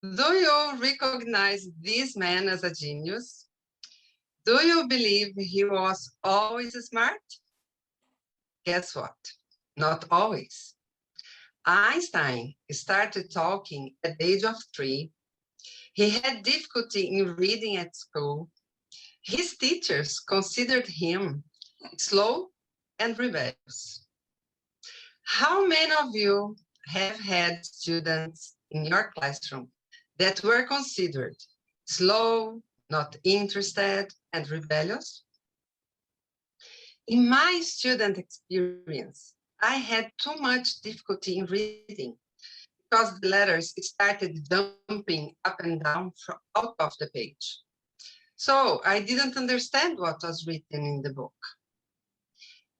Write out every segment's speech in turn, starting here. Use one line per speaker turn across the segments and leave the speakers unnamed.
Do you recognize this man as a genius? Do you believe he was always smart? Guess what? Not always. Einstein started talking at the age of 3. He had difficulty in reading at school. His teachers considered him slow and rebellious. How many of you have had students in your classroom that were considered slow, not interested, and rebellious? In my student experience, I had too much difficulty in reading because the letters started jumping up and down out of the page. So I didn't understand what was written in the book.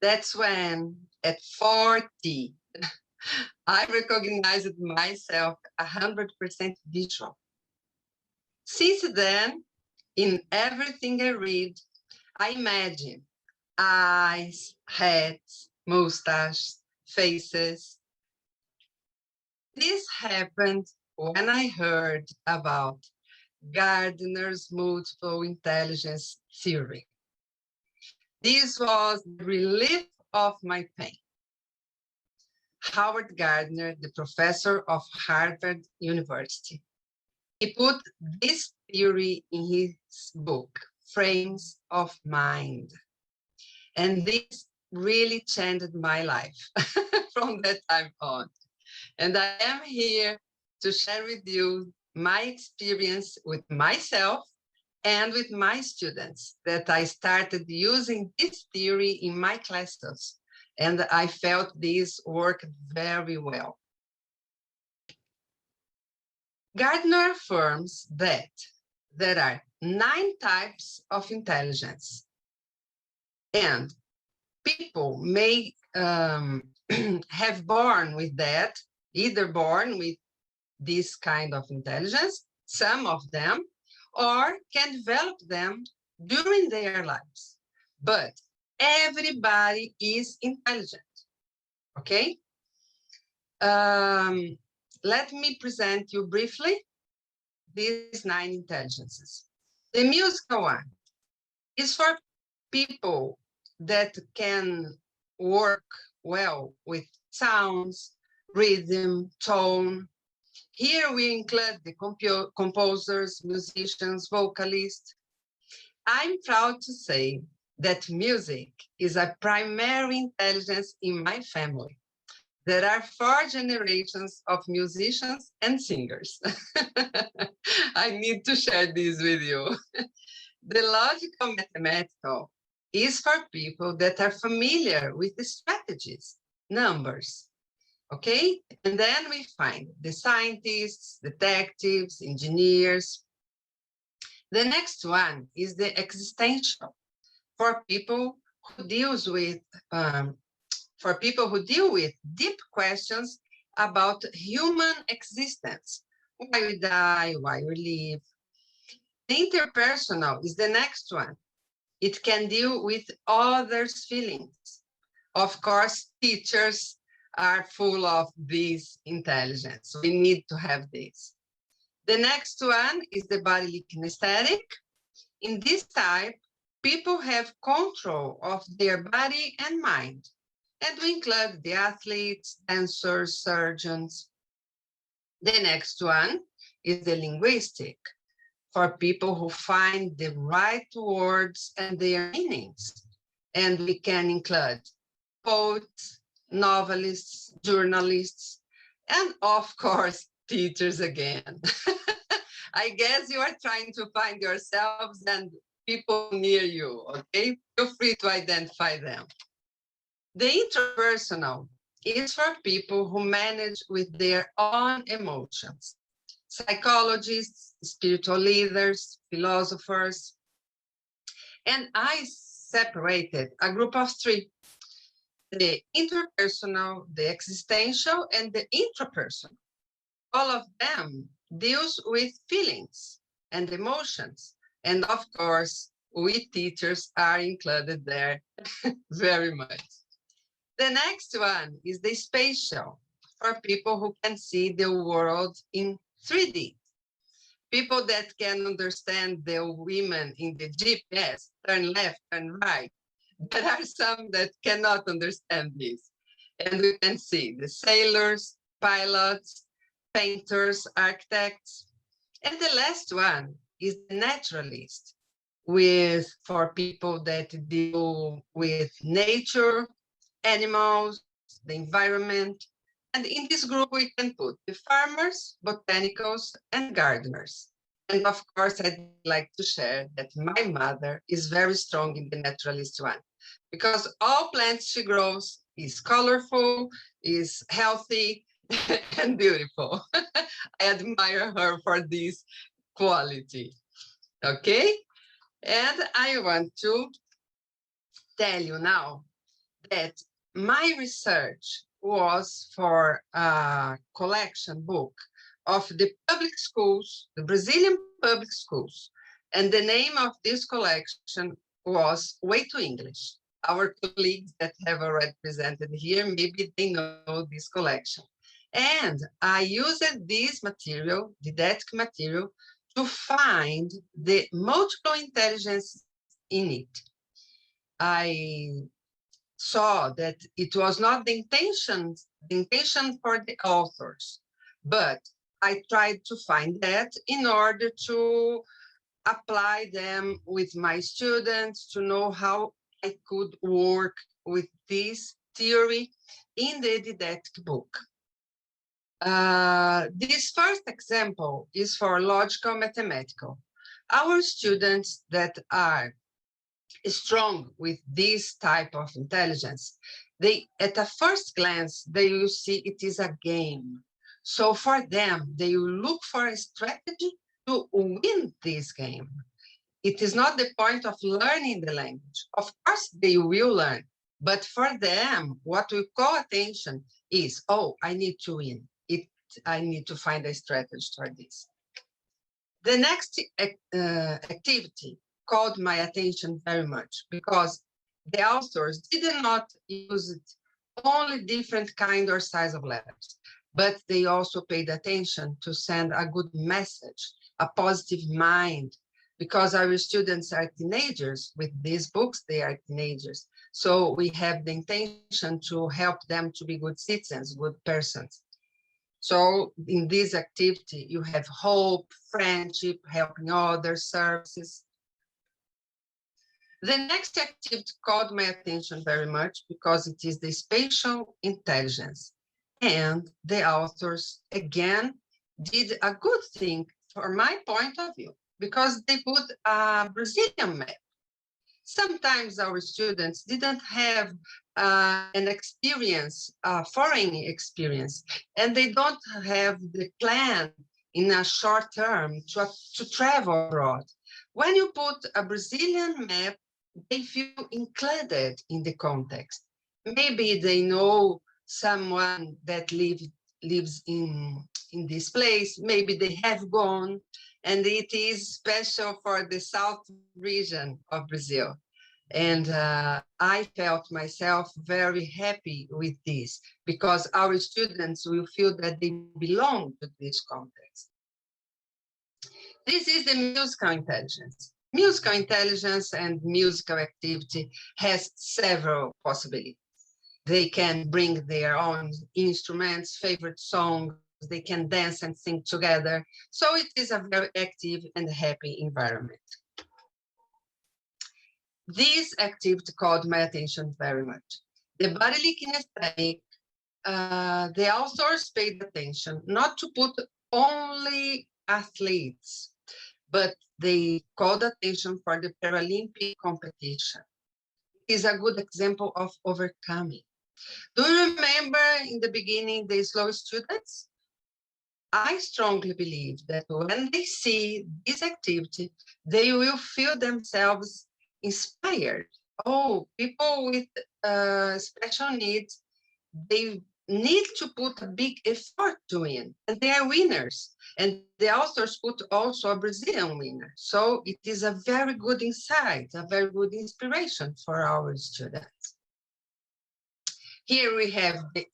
That's when, at 40, I recognized myself 100% visual. Since then, in everything I read, I imagine eyes, heads, mustaches, faces. This happened when I heard about Gardner's multiple intelligence theory. This was the relief of my pain. Howard Gardner, the professor of Harvard University, he put this theory in his book, Frames of Mind. And this really changed my life from that time on. And I am here to share with you my experience with myself and with my students that I started using this theory in my classes. And I felt this worked very well. Gardner affirms that there are 9 types of intelligence, and people may have born with that, either born with this kind of intelligence, some of them, or can develop them during their lives. But everybody is intelligent, okay? Let me present you briefly these 9 intelligences. The musical one is for people that can work well with sounds, rhythm, tone. Here we include the composers, musicians, vocalists. I'm proud to say that music is a primary intelligence in my family. There are 4 generations of musicians and singers. I need to share this with you. The logical mathematical is for people that are familiar with the strategies, numbers, okay? And then we find the scientists, detectives, engineers. The next one is the existential, for people who deals with for people who deal with deep questions about human existence. Why we die, why we live. The interpersonal is the next one. It can deal with others' feelings. Of course, teachers are full of this intelligence. We need to have this. The next one is the bodily kinesthetic. In this type, people have control of their body and mind. And we include the athletes, dancers, surgeons. The next one is the linguistic, for people who find the right words and their meanings. And we can include poets, novelists, journalists, and of course, teachers again. I guess you are trying to find yourselves and people near you, okay? Feel free to identify them. The interpersonal is for people who manage with their own emotions. Psychologists, spiritual leaders, philosophers. And I separated a group of 3. The interpersonal, the existential, and the intrapersonal. All of them deals with feelings and emotions. And of course, we teachers are included there very much. The next one is the spatial, for people who can see the world in 3D. People that can understand the women in the GPS, turn left, turn right. There are some that cannot understand this. And we can see the sailors, pilots, painters, architects. And the last one is the naturalist, for people that deal with nature, animals, the environment. And in this group, we can put the farmers, botanicals, and gardeners. And of course, I'd like to share that my mother is very strong in the naturalist one, because all plants she grows is colorful, is healthy, and beautiful. I admire her for this quality. Okay? And I want to tell you now that my research was for a collection book of the public schools, the Brazilian public schools. And the name of this collection was Way to English. Our colleagues that have already presented here, maybe they know this collection. And I used this material, didactic material, to find the multiple intelligence in it. I saw that it was not the intention for the authors, but I tried to find that in order to apply them with my students to know how I could work with this theory in the didactic book. This first example is for logical mathematical. Our students that are strong with this type of intelligence, they, at a first glance, they will see it is a game. So for them, they will look for a strategy to win this game. It is not the point of learning the language. Of course, they will learn. But for them, what we call attention is, oh, I need to win. I need to find a strategy for this. The next activity caught my attention very much because the authors did not use only different kind or size of letters, but they also paid attention to send a good message, a positive mind, because our students are teenagers. With these books, they are teenagers. So we have the intention to help them to be good citizens, good persons. So in this activity, you have hope, friendship, helping others, services. The next activity caught my attention very much because it is the spatial intelligence. And the authors, again, did a good thing from my point of view, because they put a Brazilian map. Sometimes our students didn't have an experience, a foreign experience, and they don't have the plan in a short term to travel abroad. When you put a Brazilian map, they feel included in the context. Maybe they know someone that lives in this place, maybe they have gone, and it is special for the south region of Brazil. And I felt myself very happy with this, because our students will feel that they belong to this context. This is the musical intelligence. Musical intelligence and musical activity has several possibilities. They can bring their own instruments, favorite songs, they can dance and sing together. So it is a very active and happy environment. This activity caught my attention very much. The bodily kinesthetic, the authors paid attention not to put only athletes, but they called attention for the Paralympic competition. It is a good example of overcoming. Do you remember in the beginning the slow students? I strongly believe that when they see this activity, they will feel themselves inspired. Oh, people with special needs, they need to put a big effort to win, and they are winners. And the authors put also a Brazilian winner. So it is a very good insight, a very good inspiration for our students. Here we have the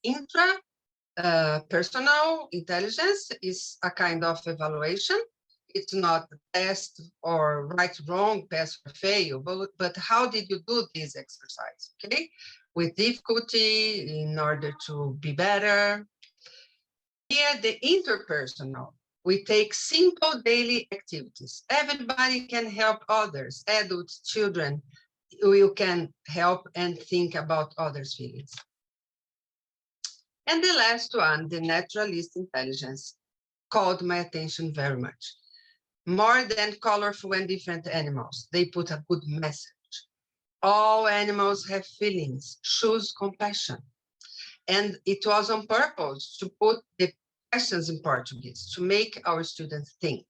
personal intelligence is a kind of evaluation. it's not test or right, wrong, pass or fail, but how did you do this exercise, okay? With difficulty in order to be better. Here, the interpersonal, we take simple daily activities. Everybody can help others, adults, children, you can help and think about others' feelings. And the last one, the naturalist intelligence, called my attention very much. More than colorful and different animals, they put a good message. All animals have feelings, shows compassion. And it was on purpose to put the questions in Portuguese, to make our students think,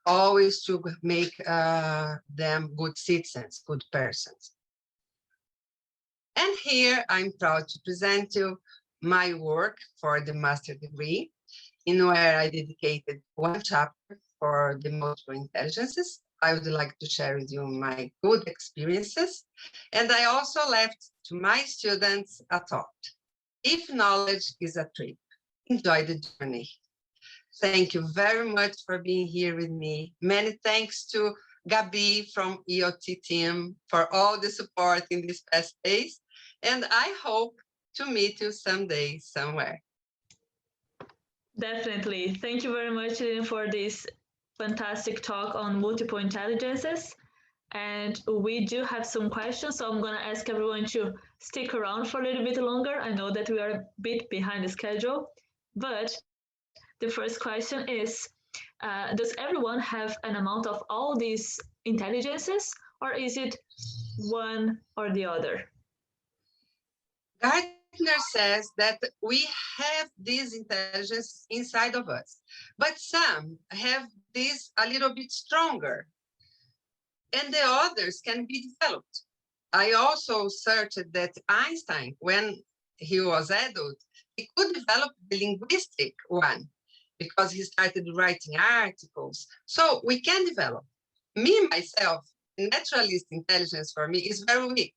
always to make them good citizens, good persons. And here I'm proud to present you my work for the master degree, in where I dedicated one chapter for the multiple intelligences. I would like to share with you my good experiences. And I also left to my students a thought. If knowledge is a trip, enjoy the journey. Thank you very much for being here with me. Many thanks to Gabi from EOT team for all the support in these past days. And I hope to meet you someday, somewhere.
Definitely. Thank you very much, Lilian, for this fantastic talk on multiple intelligences. And we do have some questions, so I'm going to ask everyone to stick around for a little bit longer. I know that we are a bit behind the schedule, but the first question is, does everyone have an amount of all these intelligences, or is it one or the other?
Gardner says that we have these intelligence inside of us, but some have this a little bit stronger, and the others can be developed. I also searched that Einstein, when he was adult, he could develop the linguistic one because he started writing articles. So we can develop. Me, myself, naturalist intelligence for me is very weak.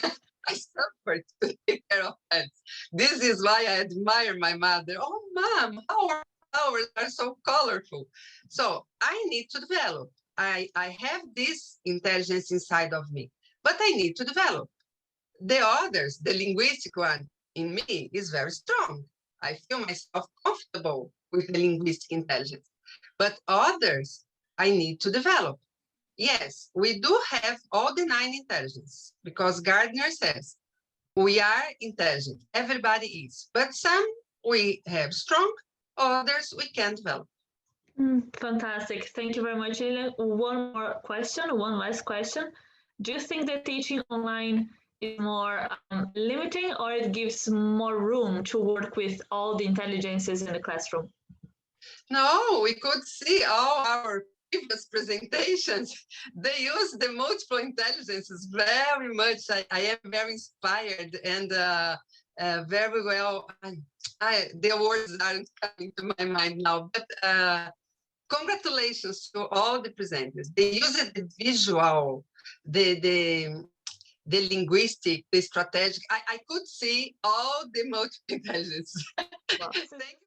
I suffer to take care of plants. This is why I admire my mother. Oh, Mom, how our flowers are so colorful. So I need to develop. I have this intelligence inside of me, but I need to develop. The others, the linguistic one in me is very strong. I feel myself comfortable with the linguistic intelligence, but others I need to develop. Yes, we do have all the 9 intelligences because Gardner says we are intelligent. Everybody is, but some we have strong, others we can develop.
Fantastic. Thank you very much, Lilian. One last question. Do you think that teaching online is more limiting, or it gives more room to work with all the intelligences in the classroom?
No, we could see all our previous presentations. They use the multiple intelligences very much. I am very inspired and very well. The words aren't coming to my mind now, but congratulations to all the presenters. They used the visual, the linguistic, the strategic. I could see all the multiple intelligences.
Wow.
Thank